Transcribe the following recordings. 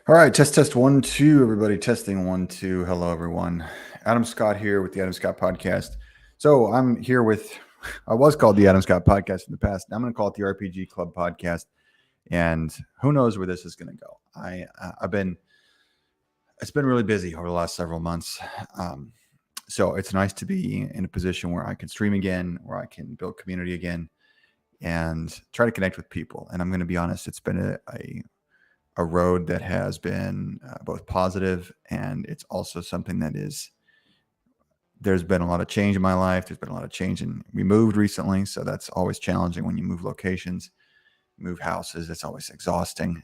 All right, test 1 2, everybody. Testing 1 2. Hello, everyone. Adam Scott here with the Adam Scott Podcast. So I'm here with, I was called the Adam Scott Podcast in the past. Now I'm going to call it the RPG Club Podcast, and who knows where this is going to go. I've been it's been really busy over the last several months. Um, so it's nice to be in a position where I can stream again, where I can build community again, and try to connect with people. And I'm going to be honest, it's been a road that has been both positive, and it's also something that is, there's been a lot of change in my life. There's been a lot of change, and we moved recently, so that's always challenging when you move locations, move houses. It's always exhausting.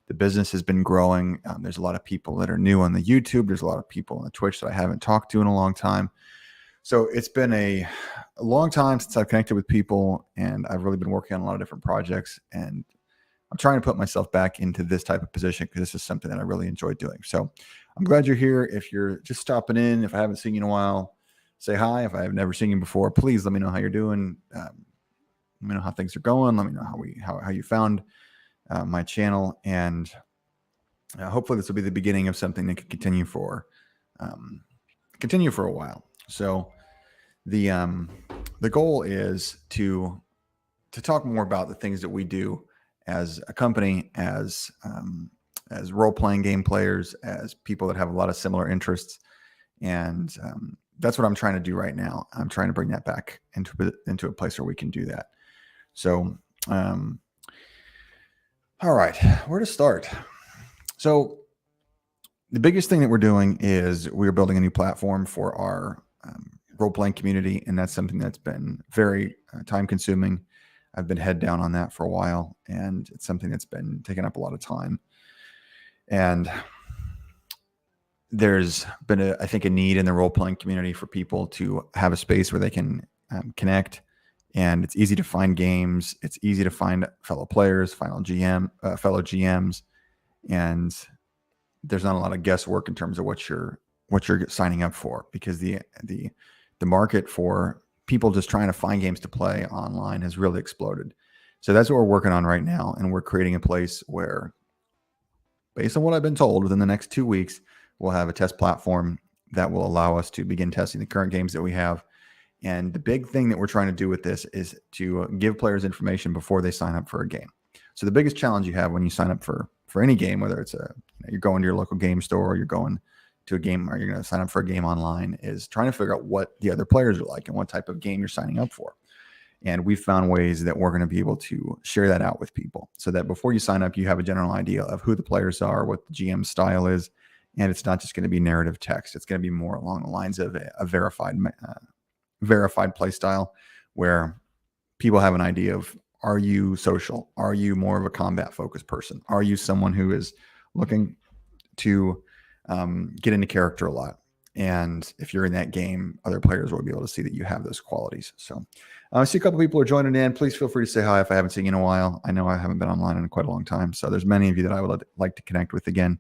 The business has been growing. There's a lot of people that are new on the YouTube. There's a lot of people on the Twitch that I haven't talked to in a long time. So it's been a long time since I've connected with people, and I've really been working on a lot of different projects, and I'm trying to put myself back into this type of position because this is something that I really enjoy doing. So I'm glad you're here. If you're just stopping in, if I haven't seen you in a while, say hi. If I have never seen you before, please let me know how you're doing. Let me know how things are going. Let me know how you found my channel, and hopefully this will be the beginning of something that can continue for a while. So the goal is to talk more about the things that we do as a company, as role-playing game players, as people that have a lot of similar interests, and that's what I'm trying to do right now. I'm trying to bring that back into a place where we can do that. So, all right, where to start? So, the biggest thing that we're doing is we're building a new platform for our role-playing community, and that's something that's been very time-consuming. I've been head down on that for a while, and it's something that's been taking up a lot of time. And there's been, I think, a need in the role-playing community for people to have a space where they can connect. And it's easy to find games. It's easy to find fellow players, fellow GMs, and there's not a lot of guesswork in terms of what you're signing up for, because the market for people just trying to find games to play online has really exploded. So that's what we're working on right now. And we're creating a place where, based on what I've been told, within the next 2 weeks, we'll have a test platform that will allow us to begin testing the current games that we have. And the big thing that we're trying to do with this is to give players information before they sign up for a game. So the biggest challenge you have when you sign up for any game, whether it's you're going to your local game store, or you're going to a game, or you're going to sign up for a game online, is trying to figure out what the other players are like and what type of game you're signing up for. And we've found ways that we're going to be able to share that out with people, so that before you sign up, you have a general idea of who the players are, what the GM style is, and it's not just going to be narrative text. It's going to be more along the lines of a verified play style, where people have an idea of, are you social? Are you more of a combat focused person? Are you someone who is looking to get into character a lot? And if you're in that game, other players will be able to see that you have those qualities. So I see a couple people are joining in. Please feel free to say hi if I haven't seen you in a while. I know I haven't been online in quite a long time, so there's many of you that I would like to connect with again.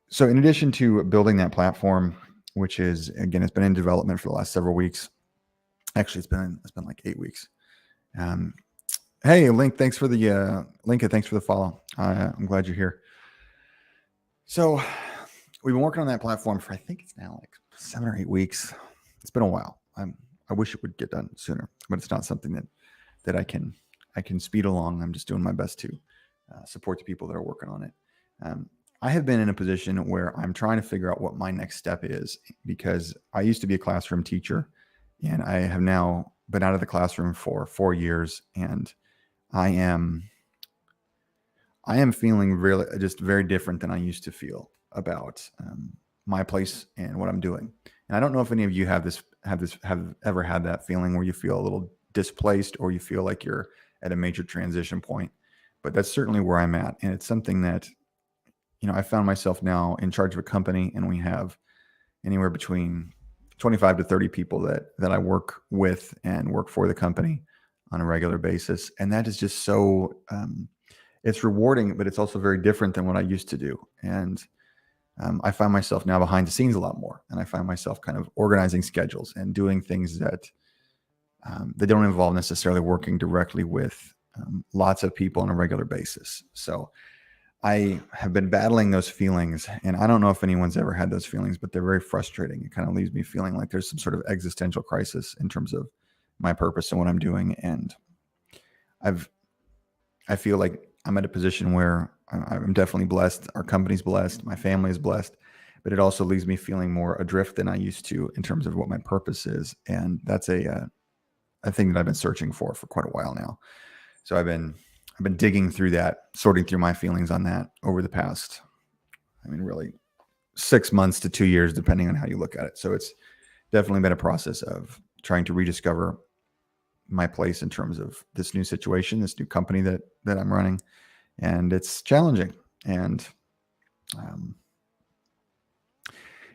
So in addition to building that platform, which is, again, it's been in development for the last several weeks. Actually, it's been like 8 weeks. Hey, Link, thanks for the thanks for the follow. I'm glad you're here. So we've been working on that platform for, I think it's now like 7 or 8 weeks. It's been a while. I wish it would get done sooner, but it's not something that I can speed along. I'm just doing my best to support the people that are working on it. I have been in a position where I'm trying to figure out what my next step is, because I used to be a classroom teacher, and I have now been out of the classroom for 4 years, and I am feeling really just very different than I used to feel about my place and what I'm doing. And I don't know if any of you have ever had that feeling where you feel a little displaced, or you feel like you're at a major transition point. But that's certainly where I'm at, and it's something that, I found myself now in charge of a company, and we have anywhere between 25 to 30 people that I work with and work for the company on a regular basis. And that is just so, it's rewarding, but it's also very different than what I used to do. And I find myself now behind the scenes a lot more, and I find myself kind of organizing schedules and doing things that don't involve necessarily working directly with lots of people on a regular basis. So I have been battling those feelings, and I don't know if anyone's ever had those feelings, but they're very frustrating. It kind of leaves me feeling like there's some sort of existential crisis in terms of my purpose and what I'm doing. And I've I feel like I'm at a position where I'm definitely blessed. Our company's blessed. My family is blessed, but it also leaves me feeling more adrift than I used to in terms of what my purpose is. And that's a thing that I've been searching for quite a while now. So I've been digging through that, sorting through my feelings on that over the past, really 6 months to 2 years, depending on how you look at it. So it's definitely been a process of trying to rediscover my place in terms of this new situation, this new company that I'm running, and it's challenging. And um,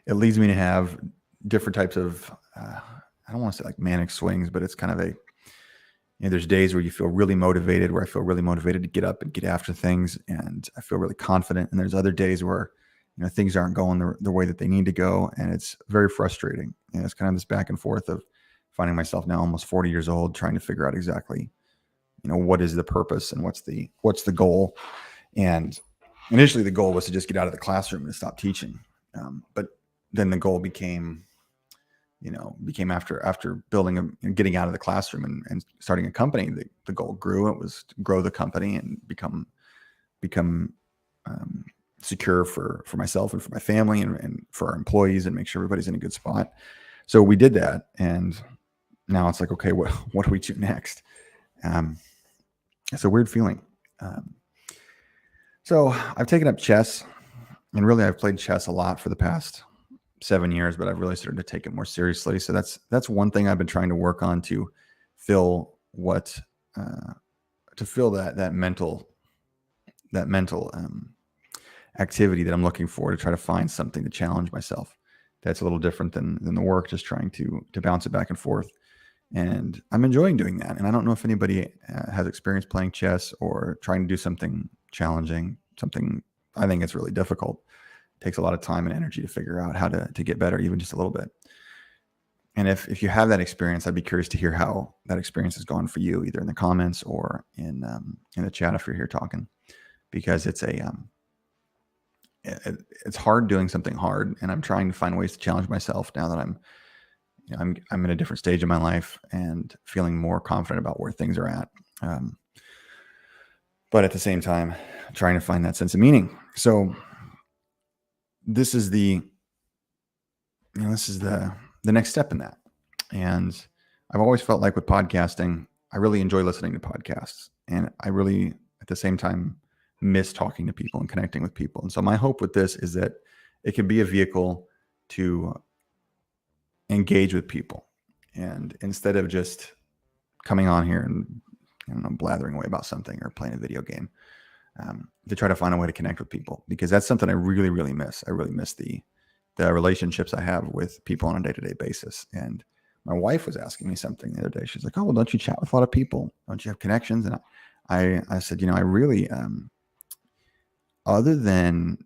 it leads me to have different types of I don't want to say like manic swings, but it's kind of there's days where you feel really motivated, where I feel really motivated to get up and get after things, and I feel really confident. And there's other days where things aren't going the way that they need to go, and it's very frustrating. And it's kind of this back and forth of finding myself now almost 40 years old, trying to figure out exactly, what is the purpose and what's the goal. And initially the goal was to just get out of the classroom and stop teaching. But then the goal became after building getting out of the classroom and starting a company, the goal grew. It was to grow the company and become secure for myself and for my family and for our employees, and make sure everybody's in a good spot. So we did that. And now it's like, okay, what do we do next? It's a weird feeling. So I've taken up chess, and really I've played chess a lot for the past 7 years, but I've really started to take it more seriously. So that's one thing I've been trying to work on to fill that mental activity that I'm looking for, to try to find something to challenge myself that's a little different than the work, just trying to bounce it back and forth. And I'm enjoying doing that. And I don't know if anybody has experience playing chess or trying to do something challenging, something I think it's really difficult. It takes a lot of time and energy to figure out how to get better, even just a little bit. And if you have that experience, I'd be curious to hear how that experience has gone for you, either in the comments or in the chat if you're here talking, because it's it's hard doing something hard, and I'm trying to find ways to challenge myself now that I'm in a different stage of my life and feeling more confident about where things are at. But at the same time, trying to find that sense of meaning. So this is the next step in that. And I've always felt like with podcasting, I really enjoy listening to podcasts, and I really, at the same time, miss talking to people and connecting with people. And so my hope with this is that it can be a vehicle to engage with people. And instead of just coming on here and blathering away about something or playing a video game, to try to find a way to connect with people, because that's something I really, really miss. I really miss the relationships I have with people on a day-to-day basis. And my wife was asking me something the other day. She's like, "Oh, well, don't you chat with a lot of people? Don't you have connections?" And I said, I really, other than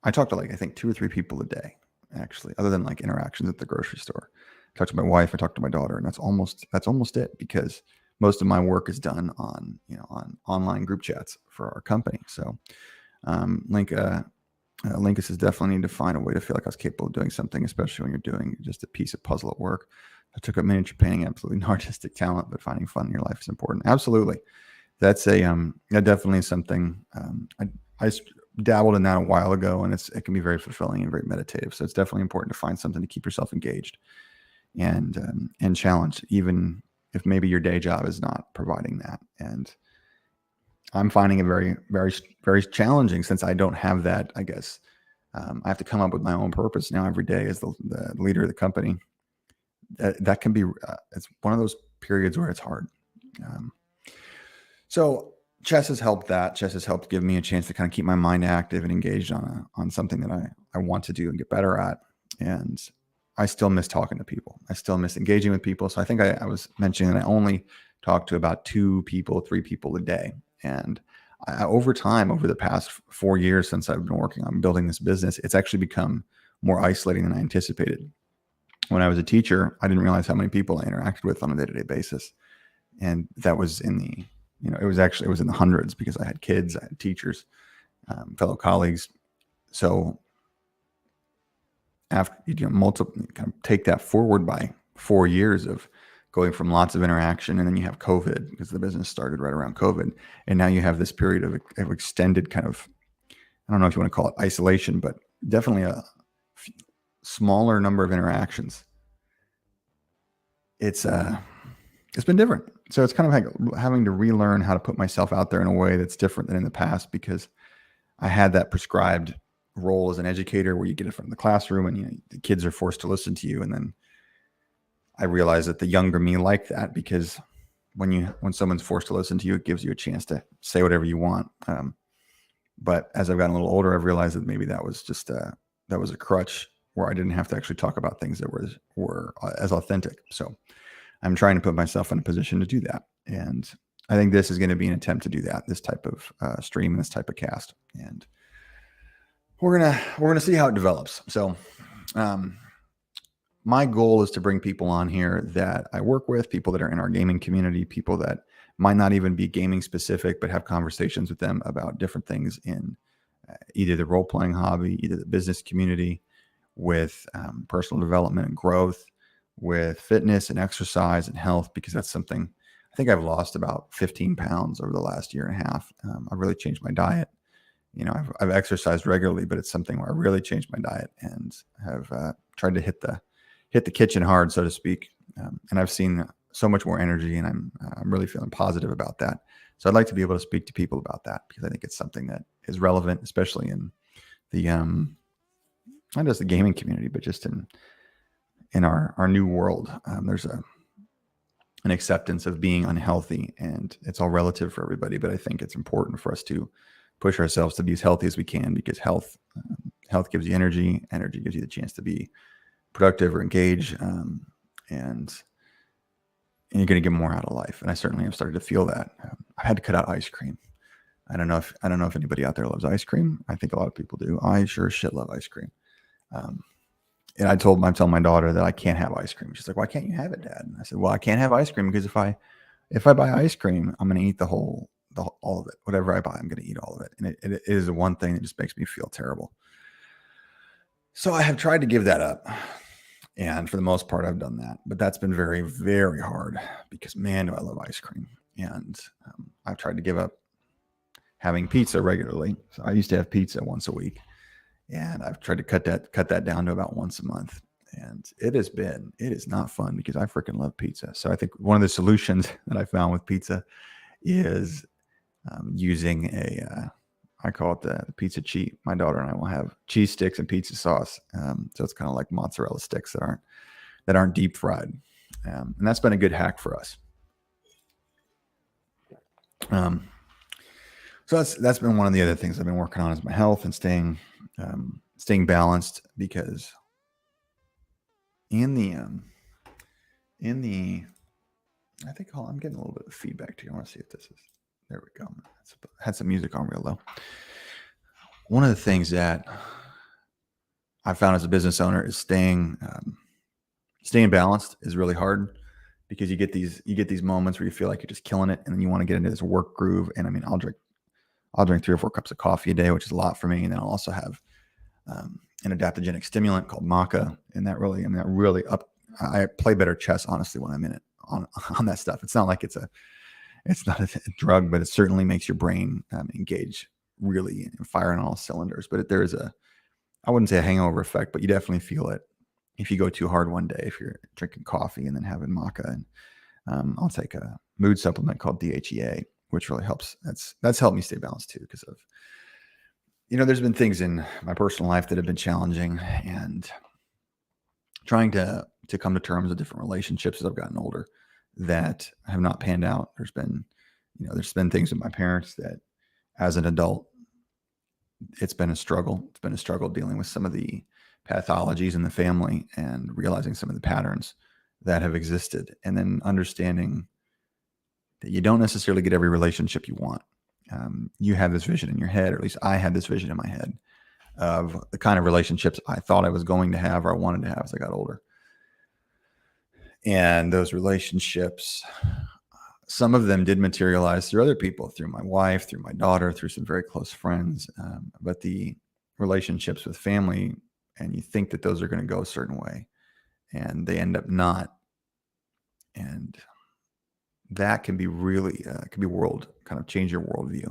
I talk to I think 2 or 3 people a day, actually, other than interactions at the grocery store. I talk to my wife, I talk to my daughter, and that's almost it, because most of my work is done on online group chats for our company. So Linkus is definitely need to find a way to feel like I was capable of doing something, especially when you're doing just a piece of puzzle at work. I took up miniature painting, absolutely no artistic talent, but finding fun in your life is important. Absolutely. That's that definitely is something. I dabbled in that a while ago, and it can be very fulfilling and very meditative. So it's definitely important to find something to keep yourself engaged and challenged, even if maybe your day job is not providing that. And I'm finding it very, very, very challenging, since I don't have that. I guess I have to come up with my own purpose now every day as the leader of the company. That can be it's one of those periods where it's hard. So chess has helped that. Chess has helped give me a chance to kind of keep my mind active and engaged on something that I want to do and get better at. And I still miss talking to people. I still miss engaging with people. So I think I was mentioning that I only talk to about 2 people, 3 people a day. And over time, over the past 4 years since I've been working on building this business, it's actually become more isolating than I anticipated. When I was a teacher, I didn't realize how many people I interacted with on a day-to-day basis. And that was in the it was in the hundreds because I had kids, I had teachers, fellow colleagues. So after multiple, kind of take that forward by 4 years of going from lots of interaction, and then you have COVID because the business started right around COVID, and now you have this period of extended kind of, I don't know if you want to call it isolation, but definitely a smaller number of interactions. It's been different. So it's kind of like having to relearn how to put myself out there in a way that's different than in the past, because I had that prescribed role as an educator where you get it from the classroom and the kids are forced to listen to you. And then I realized that the younger me liked that, because when someone's forced to listen to you, it gives you a chance to say whatever you want. But as I've gotten a little older, I've realized that maybe that was just that was a crutch where I didn't have to actually talk about things that were as authentic. So I'm trying to put myself in a position to do that. And I think this is going to be an attempt to do that, this type of stream and this type of cast. And we're gonna see how it develops. So my goal is to bring people on here that I work with, people that are in our gaming community, people that might not even be gaming specific, but have conversations with them about different things in either the role-playing hobby, either the business community, with personal development and growth, with fitness and exercise and health, because that's something I think I've lost about 15 pounds over the last year and a half. I've really changed my diet. I've exercised regularly, but it's something where I really changed my diet and have tried to hit the kitchen hard, so to speak. And I've seen so much more energy, and I'm really feeling positive about that. So I'd like to be able to speak to people about that, because I think it's something that is relevant, especially in the not just the gaming community, but just in our new world. There's an acceptance of being unhealthy, and it's all relative for everybody. But I think it's important for us to push ourselves to be as healthy as we can, because health gives you energy. Energy gives you the chance to be productive or engage, and you're going to get more out of life. And I certainly have started to feel that. I had to cut out ice cream. I don't know if anybody out there loves ice cream. I think a lot of people do. I sure as shit love ice cream. And I'm telling my daughter that I can't have ice cream. She's like, "Why can't you have it, Dad?" And I said, "Well, I can't have ice cream because if I buy ice cream, I'm going to eat all of it. Whatever I buy, I'm going to eat all of it. And it is the one thing that just makes me feel terrible." So I have tried to give that up. And for the most part, I've done that. But that's been very, very hard, because, man, do I love ice cream. And I've tried to give up having pizza regularly. So I used to have pizza once a week. And I've tried to cut that down to about once a month. And it is not fun, because I freaking love pizza. So I think one of the solutions that I found with pizza is using I call it the pizza cheat. My daughter and I will have cheese sticks and pizza sauce. So it's kind of like mozzarella sticks that aren't deep fried. And that's been a good hack for us. So that's been one of the other things I've been working on, is my health and staying balanced, because in the I think I'm getting a little bit of feedback too. I want to see if this is, there we go. Had some music on real low. One of the things that I found as a business owner is staying balanced is really hard, because you get these moments where you feel like you're just killing it, and then you want to get into this work groove. And I mean, I'll drink 3 or 4 cups of coffee a day, which is a lot for me. And then I'll also have an adaptogenic stimulant called maca, and I play better chess, honestly, when I'm in it on that stuff. It's not like it's not a drug, but it certainly makes your brain engage really and fire on all cylinders. But there is I wouldn't say a hangover effect, but you definitely feel it if you go too hard one day, if you're drinking coffee and then having maca. And I'll take a mood supplement called DHEA, which really helps. That's helped me stay balanced too, because of, there's been things in my personal life that have been challenging, and trying to come to terms with different relationships as I've gotten older that have not panned out. There's been things with my parents that, as an adult, it's been a struggle. It's been a struggle dealing with some of the pathologies in the family and realizing some of the patterns that have existed, and then understanding that you don't necessarily get every relationship you want. You have this vision in your head, or at least I had this vision in my head, of the kind of relationships I thought I was going to have, or I wanted to have, as I got older. And those relationships some of them did materialize through other people, through my wife, through my daughter, through some very close friends. But the relationships with family, and you think that those are going to go a certain way, and they end up not. And that can be really, can be kind of change your worldview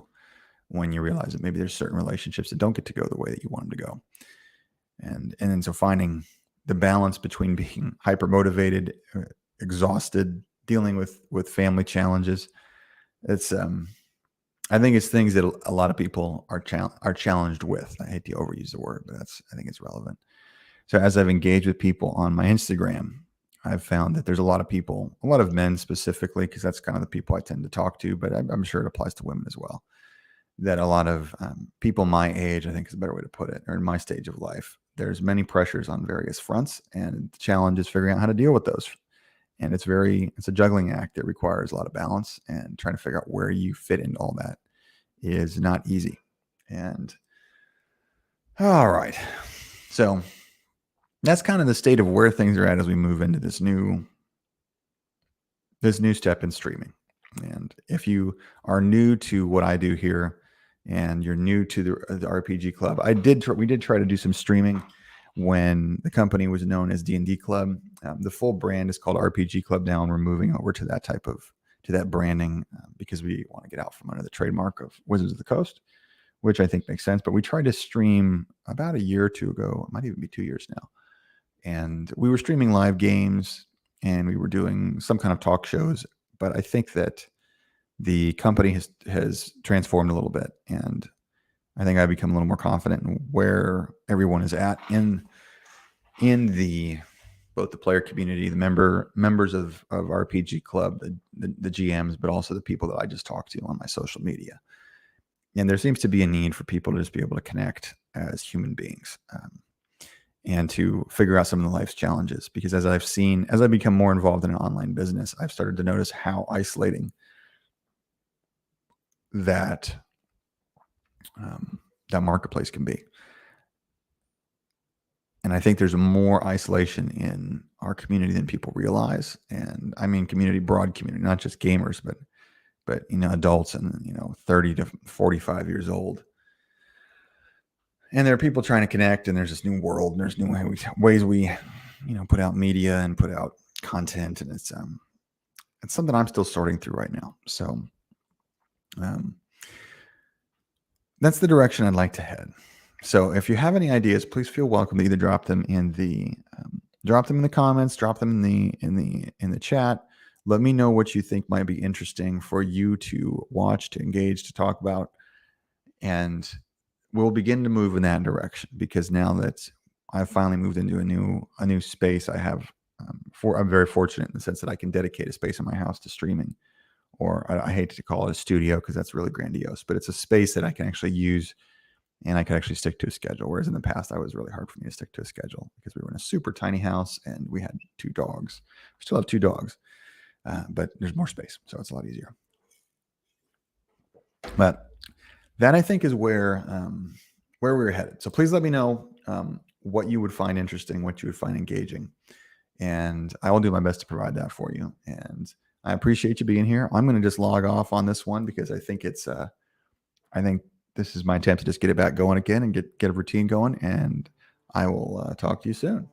when you realize that maybe there's certain relationships that don't get to go the way that you want them to go. And then so finding the balance between being hyper motivated, exhausted, dealing with family challenges. It's I think it's things that a lot of people are challenged with. I hate to overuse the word, but I think it's relevant. So as I've engaged with people on my Instagram, I've found that there's a lot of people, a lot of men specifically, because that's kind of the people I tend to talk to, but I'm sure it applies to women as well. That a lot of people my age, I think is a better way to put it, or in my stage of life, there's many pressures on various fronts, and the challenge is figuring out how to deal with those. And it's a juggling act that requires a lot of balance, and trying to figure out where you fit into all that is not easy. And all right, so that's kind of the state of where things are at as we move into this new step in streaming. And if you are new to what I do here, and you're new to the RPG Club, we did try to do some streaming when the company was known as D&D Club. The full brand is called RPG Club now, and we're moving over to that branding because we want to get out from under the trademark of Wizards of the Coast, which I think makes sense. But we tried to stream about a year or two ago. It might even be 2 years now. And we were streaming live games, and we were doing some kind of talk shows. But I think that the company has transformed a little bit, and I think I've become a little more confident in where everyone is at in the both the player community, the members of RPG Club, the GMs, but also the people that I just talked to on my social media. And there seems to be a need for people to just be able to connect as human beings, and to figure out some of the life's challenges. Because as I've become more involved in an online business, I've started to notice how isolating that marketplace can be. And I think there's more isolation in our community than people realize. And I mean broad community, not just gamers, but adults and 30 to 45 years old. And there are people trying to connect, and there's this new world, and there's new ways we put out media and put out content, and it's something I'm still sorting through right now. So that's the direction I'd like to head. So if you have any ideas, please feel welcome to either drop them in the comments, drop them in the chat. Let me know what you think might be interesting for you to watch, to engage, to talk about, and we'll begin to move in that direction. Because now that I've finally moved into a new space, I'm very fortunate in the sense that I can dedicate a space in my house to streaming. Or I hate to call it a studio because that's really grandiose, but it's a space that I can actually use, and I can actually stick to a schedule. Whereas in the past, it was really hard for me to stick to a schedule because we were in a super tiny house and we had 2 dogs. We still have 2 dogs, but there's more space, so it's a lot easier. But that, I think, is where we're headed. So please let me know what you would find interesting, what you would find engaging, and I will do my best to provide that for you. And I appreciate you being here. I'm going to just log off on this one because I think I think this is my attempt to just get it back going again and get a routine going. And I will talk to you soon.